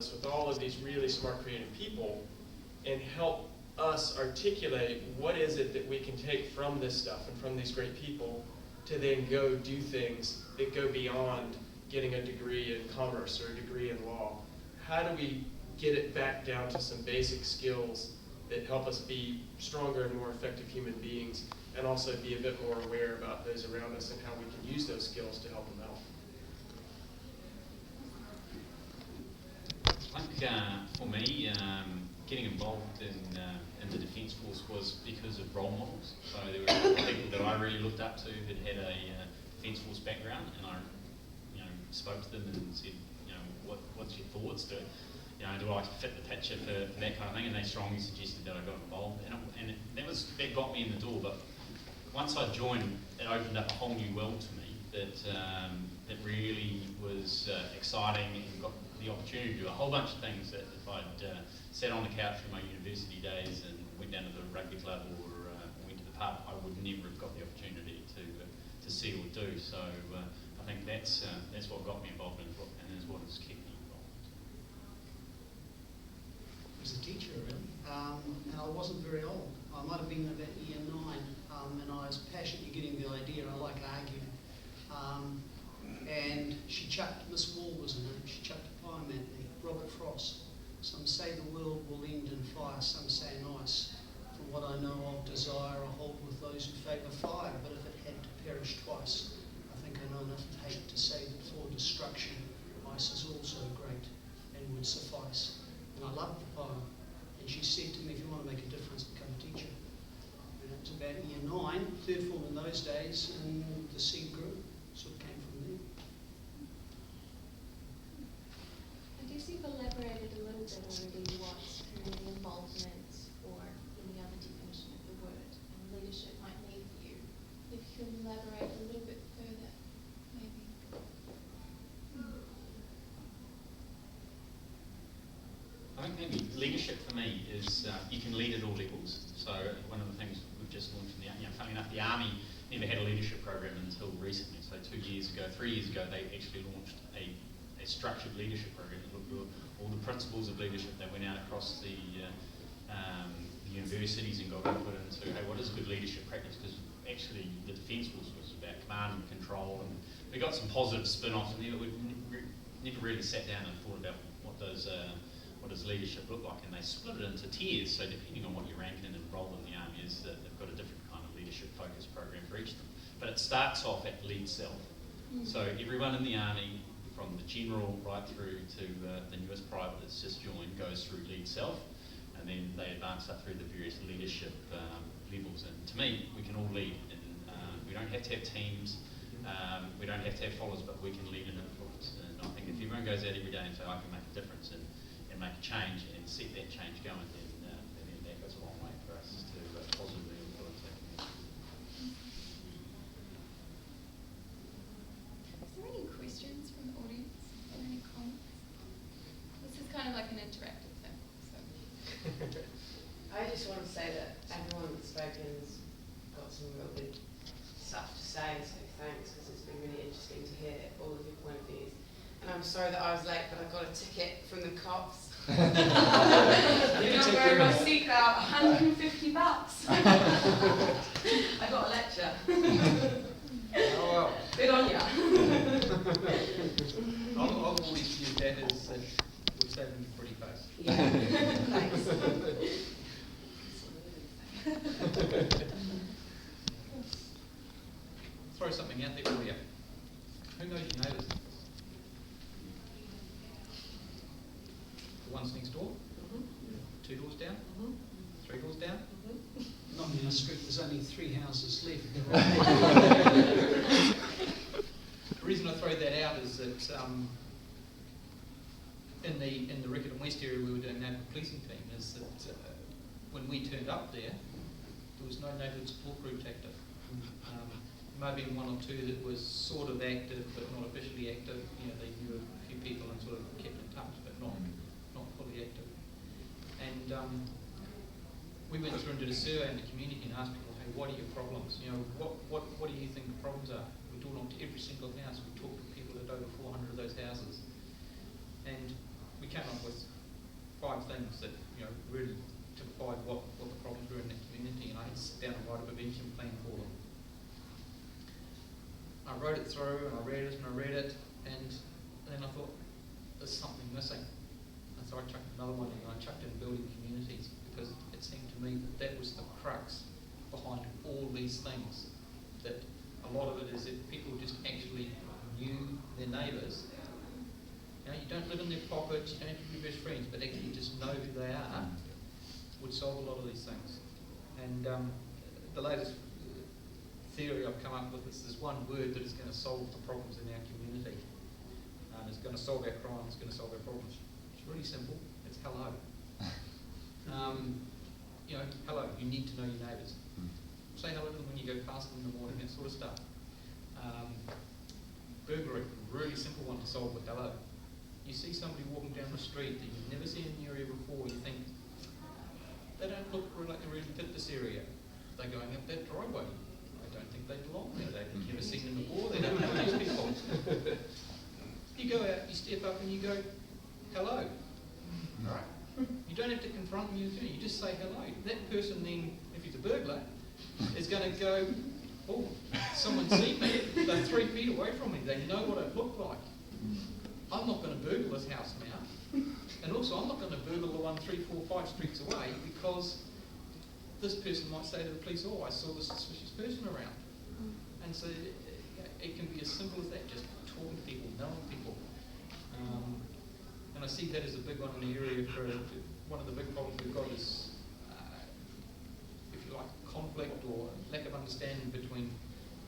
with all of these really smart, creative people and help us articulate what is it that we can take from this stuff and from these great people to then go do things that go beyond getting a degree in commerce or a degree in law. How do we get it back down to some basic skills that help us be stronger and more effective human beings, and also be a bit more aware about those around us and how we can use those skills to help them out? I think for me, getting involved in the Defence Force was because of role models. So there were people that I really looked up to that had a Defence Force background, and I, spoke to them and said, what's your thoughts? Do I fit the picture for that kind of thing? And they strongly suggested that I got involved, and that got me in the door. But once I joined, it opened up a whole new world to me that really was exciting, and got the opportunity to do a whole bunch of things that if I'd sat on the couch in my university days and went down to the rugby club or went to the pub, I would never have got the opportunity to see or do. So I think that's what got me involved in it, and is what has kept me involved. I was a teacher, and I wasn't very old. I might have been about year 9, and I was passionately getting the idea. I like arguing. And she chucked, Miss Wall was her name, she chucked a poem at me, Robert Frost. Some say the world will end in fire, some say in ice. From what I know of desire, I hold with those who favour fire, but if it had to perish twice, I think I know enough of hate to say that for destruction, ice is also great and would suffice. And I loved the poem. And she said to me, if you want to make a difference, become a teacher. And it was about year 9, third form in those days, and the seed grew. Sort of came from there. I guess you've elaborated a little bit already what community involvement or any other definition of the word and leadership might mean for you. If you could elaborate a little bit further, maybe. I think maybe leadership for me is you can lead at all levels. So one of the things we've just launched in the funny enough, the Army never had a leadership program until recently. So 3 years ago, they actually launched a structured leadership program that looked at all the principles of leadership. They went out across the universities and got input into, hey, what is good leadership practice? Because actually the Defence Force was about command and control, and we got some positive spin-offs in there, but we never really sat down and thought about what does leadership look like, and they split it into tiers. So depending on what your rank and role in the Army is, they've got a different kind of leadership focus program for each of them. But it starts off at lead self. So everyone in the Army, from the general right through to the newest private that's just joined, goes through lead self, and then they advance up through the various leadership levels. And to me, we can all lead, and we don't have to have teams, we don't have to have followers, but we can lead and influence. And I think if everyone goes out every day and says, I can make a difference and make a change and set that change going, then that goes a long way for us to positively influence that community. Is there any questions from the audience or any comments? This is kind of like an interactive thing. So. I just want to say that everyone that's spoken has got some real good stuff to say, so thanks, because it's been really interesting to hear all of your point of views. And I'm sorry that I was late, but I got a ticket from the cops. Did not wear my seatbelt, $150. I got a lecture. Oh well. Good on ya. I'll always use that as we've saved them pretty fast. Yeah, thanks. Throw something out there for you. Who knows your neighbours? The ones next door? 2 doors down? 3 doors down? Not in the street, there's only 3 houses left. The reason I throw that out is that in the Riccarton West area we were doing neighbourhood policing team, is that when we turned up there was no neighbourhood support group active. Might have been 1 or 2 that was sort of active but not officially active. They knew a few people and sort of kept in touch, but not fully active. And we went through and did a survey in the community and asked people, hey, what are your problems? What do you think the problems are? We talked to every single house. We talked to people at over 400 of those houses. And we came up with 5 things that, really typified what the problems were in the community, and I had to sit down and write a prevention plan for them. I wrote it through, and I read it, and then I thought, there's something missing. And so I chucked another one in, and I chucked in building communities, because it seemed to me that was the crux behind all these things. That a lot of it is that people just actually knew their neighbours. You don't live in their pockets, you don't have to be best friends, but actually just know who they are would solve a lot of these things. And the latest theory I've come up with is there's one word that is going to solve the problems in our community. It's going to solve our crime, it's going to solve our problems. It's really simple, it's hello. Hello, you need to know your neighbours. Say hello to them when you go past them in the morning, that sort of stuff. Burglary, really simple one to solve with hello. You see somebody walking down the street that you've never seen in the area before, you think, they don't look like they really fit this area. They're going up that driveway. I don't think they belong there. They've never seen them before, they don't know these people. You go out, you step up and you go, hello. Right. You don't have to confront them, you just say hello. That person then, if he's a burglar, is going to go, oh, someone see me, they're 3 feet away from me, they know what I look like. I'm not going to burgle this house now. And also, I'm not going to burgle the one 3, 4, 5 streets away, because this person might say to the police, oh, I saw this suspicious person around. And so it can be as simple as that, just talking to people, knowing people. And I see that as a big one in the area. For one of the big problems we've got is, if you like, conflict or lack of understanding between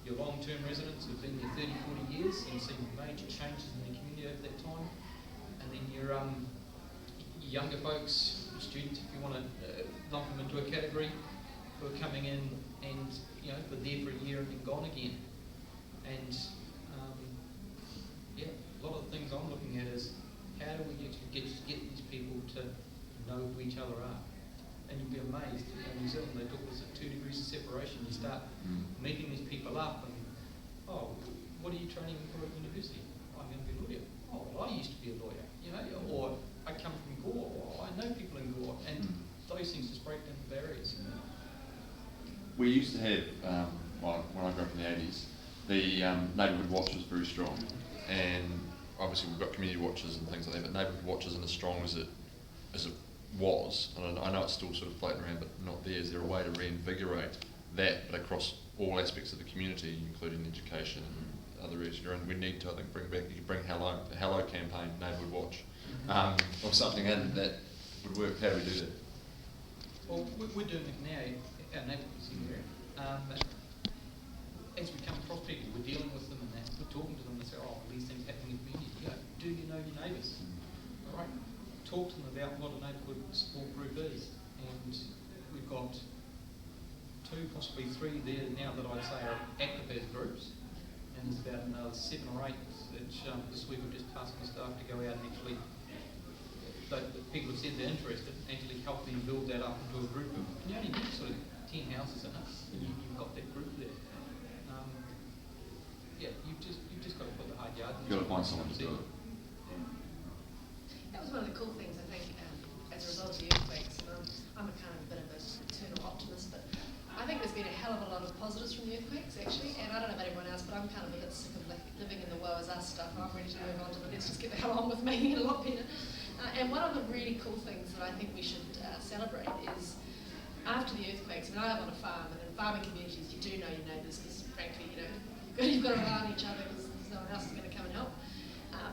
your long-term residents who've been there 30, 40 years and seen major changes in the community over that time, and then your younger folks, students, if you want to lump them into a category, who are coming in and they're there for a year and then gone again. And a lot of the things I'm looking at is how do we actually get these people to know who each other are? And you'd be amazed. In New Zealand, they talk us at 2 degrees of separation. You start meeting these people up, and what are you training for at university? I'm going to be a lawyer. Oh, well, I used to be a lawyer, or I come from Gore, or I know people in Gore, and those things just break down the barriers. We used to have, when I grew up in the 80s, the neighbourhood watch was very strong, and obviously we've got community watches and things like that, but neighbourhood watch isn't as strong as it was, and I know it's still sort of floating around, but not there. Is there a way to reinvigorate that, but across all aspects of the community, including education and other areas you're in? We need to, I think, bring hello, the hello campaign, neighbourhood watch, or something in that would work. How do we do that? Well, we're doing it now, our neighbourhoods here. As we come across people, we're dealing with them and that, we're talking to them and say, oh, these things happening in the community. Do you know your neighbours? All right. Talk to them about what a neighbourhood support group is, and we've got 2, possibly 3 there now that I'd say are active as groups, and there's about another 7 or 8 which this week we're just tasking the staff to go out and actually, the people have said they're interested, actually help them build that up into a group of, you only need sort of 10 houses in it, and you've got that group there. You've just got to put the hard yards in. You've got to find someone to do it. That was one of the cool things, I think, as a result of the earthquakes. I'm a kind of a bit of an eternal optimist, but I think there's been a hell of a lot of positives from the earthquakes, actually. And I don't know about everyone else, but I'm kind of a bit sick of living in the woe is us stuff. I'm ready to move on to the let's just get the hell on with making it a lot better. And one of the really cool things that I think we should celebrate is after the earthquakes. I live on a farm, and in farming communities, you do know your neighbours because, frankly, you've got to rely on each other because no one else is going to come and help.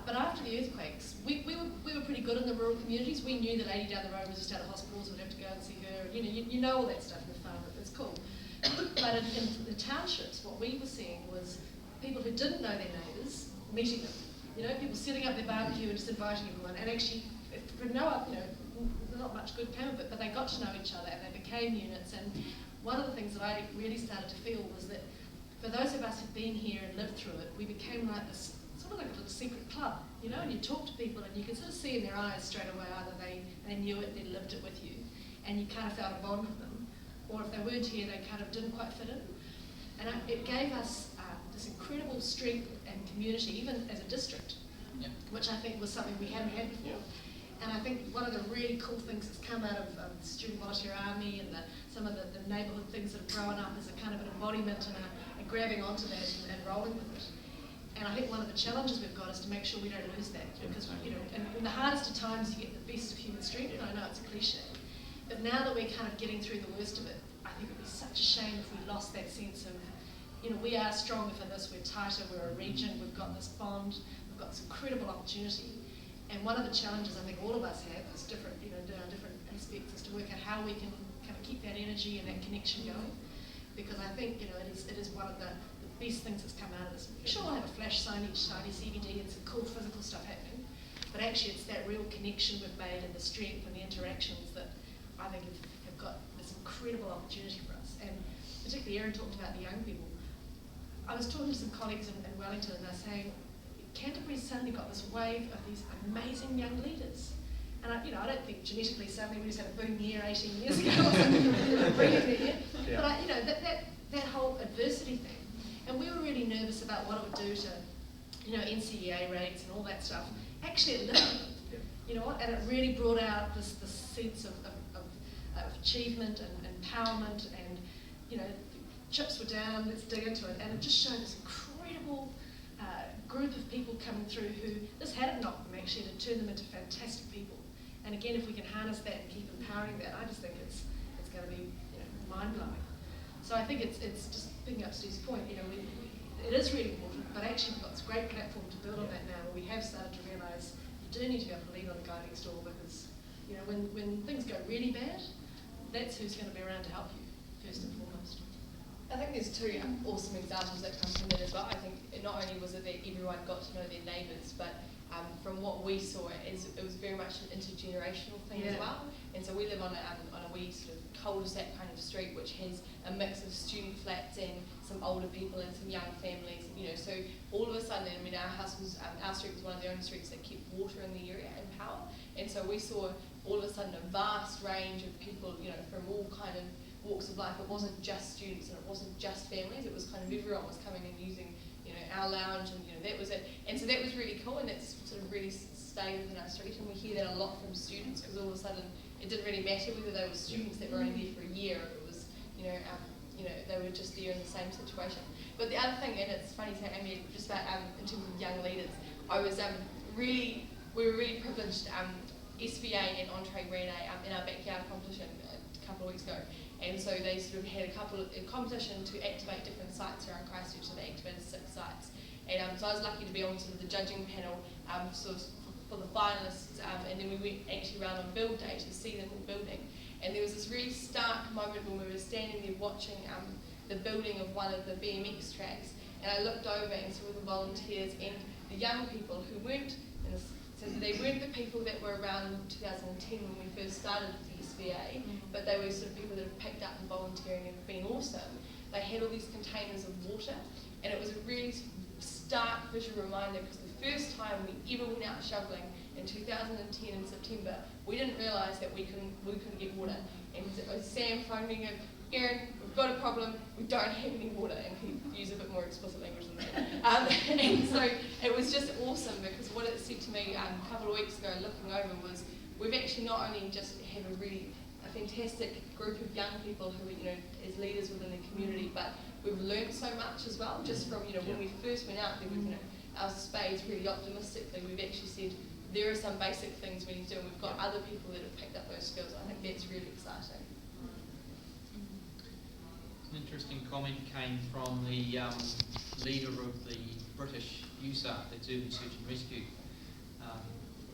But after the earthquakes, we were pretty good in the rural communities. We knew that Lady down the road was just out of hospitals, we'd have to go and see her. You know all that stuff in the farm, it's cool. But in the townships, what we were seeing was people who didn't know their neighbours meeting them. People setting up their barbecue and just inviting everyone. And actually, not much good came of it, but they got to know each other and they became units. And one of the things that I really started to feel was that for those of us who've been here and lived through it, we became like this, sort of like a little secret club, and you talk to people and you can sort of see in their eyes straight away either they knew it, they lived it with you, and you kind of felt a bond with them, or if they weren't here, they kind of didn't quite fit in. And it gave us this incredible strength and community, even as a district, which I think was something we hadn't had before. And I think one of the really cool things that's come out of the Student Volunteer Army and some of the neighbourhood things that have grown up is a kind of an embodiment and a grabbing onto that and rolling with it. And I think one of the challenges we've got is to make sure we don't lose that, because in the hardest of times you get the best of human strength. And I know it's a cliche, but now that we're kind of getting through the worst of it, I think it would be such a shame if we lost that sense of, we are stronger for this, we're tighter, we're a region, we've got this bond, we've got this incredible opportunity. And one of the challenges I think all of us have is different, different aspects, is to work out how we can kind of keep that energy and that connection going. Because I think, it is one of the best things that's come out of this. Sure, we'll have a flash shiny CBD and some cool physical stuff happening, but actually it's that real connection we've made and the strength and the interactions that I think have got this incredible opportunity for us. And particularly Erin talked about the young people. I was talking to some colleagues in Wellington and they're saying, Canterbury's suddenly got this wave of these amazing young leaders. And I don't think genetically suddenly we just had a boom year 18 years ago or something, but that whole adversity thing. And we were really nervous about what it would do to, NCEA rates and all that stuff. Actually, it lifted, and it really brought out this sense of achievement and empowerment, and, chips were down, let's dig into it. And it just showed this incredible group of people coming through who, this hadn't knocked them actually, to turn them into fantastic people. And again, if we can harness that and keep empowering that, I just think it's going to be mind-blowing. So I think it's just picking up Steve's point, it is really important, but actually we've got this great platform to build on that now, where we have started to realise you do need to be able to lean on the guy next door, because when things go really bad, that's who's going to be around to help you, first and foremost. I think there's two awesome examples that come from that as well. I think not only was it that everyone got to know their neighbours, but from what we saw, it was very much an intergenerational thing as well. And so we live on a wee sort of cul-de-sac kind of street, which has a mix of student flats and some older people and some young families. So all of a sudden, our street was one of the only streets that kept water in the area and power. And so we saw all of a sudden a vast range of people, from all kind of walks of life. It wasn't just students and it wasn't just families. It was kind of everyone was coming and using, our lounge, and that was it. And so that was really cool, and it's sort of really stayed within our street. And we hear that a lot from students, because all of a sudden it didn't really matter whether they were students that were only there for a year, or it was, they were just there in the same situation. But the other thing, and it's funny to say, Amy, just about in terms of young leaders, we were really privileged. SVA and Entree ran in our backyard competition a couple of weeks ago. And so they sort of had a competition to activate different sites around Christchurch, so they activated 6 sites. And so I was lucky to be on sort of the judging panel sort of for the finalists, and then we went actually around on build day to see them all building. And there was this really stark moment when we were standing there watching the building of one of the BMX tracks, and I looked over and saw the volunteers and the young people who weren't so they weren't the people that were around in 2010 when we first started with the SVA, but they were sort of people that have picked up and volunteering and been awesome. They had all these containers of water, and it was a really stark visual reminder, because the first time we ever went out shoveling in 2010 in September, we didn't realise that we couldn't get water. And it was Sam phoning in, Erin, we've got a problem, we don't have any water, and he used a bit more explicit language than that. And so it was just awesome, because what it said to me a couple of weeks ago looking over was, we've actually not only just have a fantastic group of young people who are, as leaders within the community, but we've learned so much as well, just from, when we first went out there with, our space really optimistically, we've actually said, there are some basic things we need to do, and we've got other people that have picked up those skills. I think that's really exciting. An interesting comment came from the leader of the British USAR, that's Urban Search and Rescue.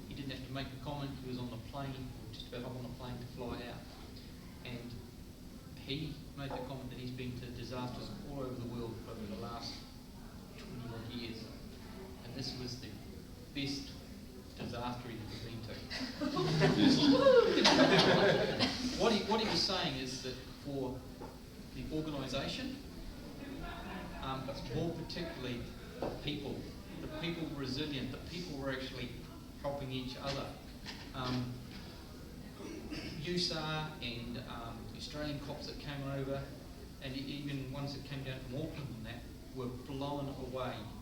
He didn't have to make a comment, he was on the plane, or just about on the plane to fly out. And he made the comment that he's been to disasters all over the world over the last 20 years. And this was the best disaster he's ever been to. What he was saying is that for the organisation, but more particularly the people were resilient, the people were actually helping each other. USAR and the Australian cops that came over, and even ones that came down from Auckland and that, were blown away